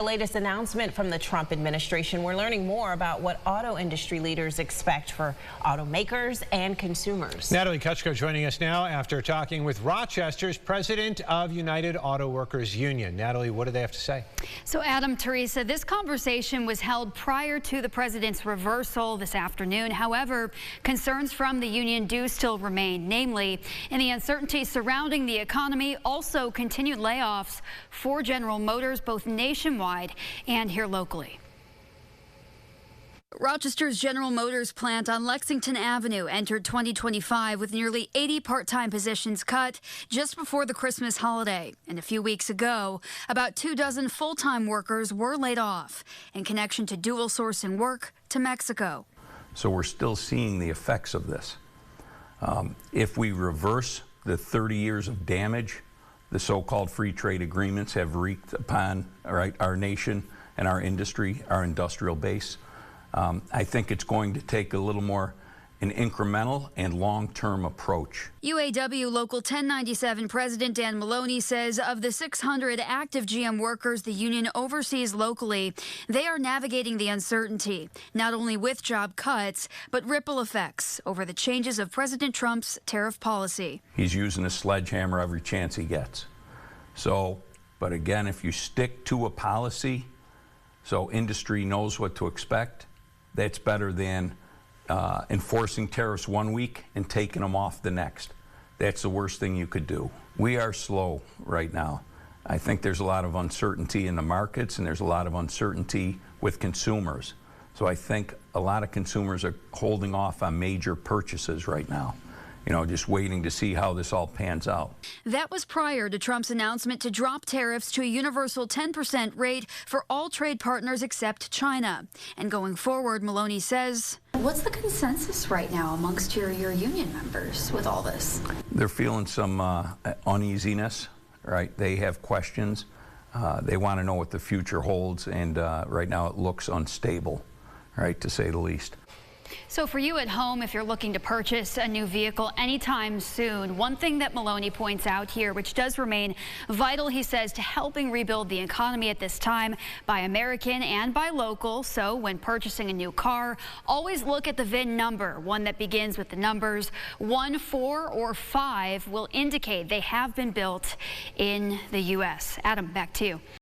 The latest announcement from the Trump administration. We're learning more about what auto industry leaders expect for automakers and consumers. Natalie Kucko joining us now after talking with Rochester's president of United Auto Workers Union. Natalie, what do they have to say? So Adam, Teresa, this conversation was held prior to the president's reversal this afternoon. However, concerns from the union do still remain, namely in the uncertainty surrounding the economy, also continued layoffs for General Motors, both nationwide and here locally. Rochester's General Motors plant on Lexington Avenue entered 2025 with nearly 80 part-time positions cut just before the Christmas holiday. And a few weeks ago, about 24 full-time workers were laid off in connection to dual sourcing work to Mexico. So we're still seeing the effects of this. If we reverse the 30 years of damage the so-called free trade agreements have wreaked upon our nation and our industry, our industrial base, I think it's going to take a little more an incremental and long-term approach. UAW Local 1097 President Dan Maloney says of the 600 active GM workers the union oversees locally, they are navigating the uncertainty, not only with job cuts, but ripple effects over the changes of President Trump's tariff policy. He's using a sledgehammer every chance he gets. So, but again, if you stick to a policy so industry knows what to expect, that's better than enforcing tariffs one week and taking them off the next. That's the worst thing you could do. We are slow right now. I think there's a lot of uncertainty in the markets and there's a lot of uncertainty with consumers. So I think a lot of consumers are holding off on major purchases right now. You know, just waiting to see how this all pans out. That was prior to Trump's announcement to drop tariffs to a universal 10% rate for all trade partners except China. And going forward, Maloney says, what's the consensus right now amongst your union members with all this? They're feeling some uneasiness, right? They have questions. They want to know what the future holds, and right now it looks unstable, right, to say the least. So for you at home, if you're looking to purchase a new vehicle anytime soon, one thing that Maloney points out here, which does remain vital, he says, to helping rebuild the economy at this time, by American and by local. So when purchasing a new car, always look at the VIN number. One that begins with the numbers 1, 4, or 5 will indicate they have been built in the U.S. Adam, back to you.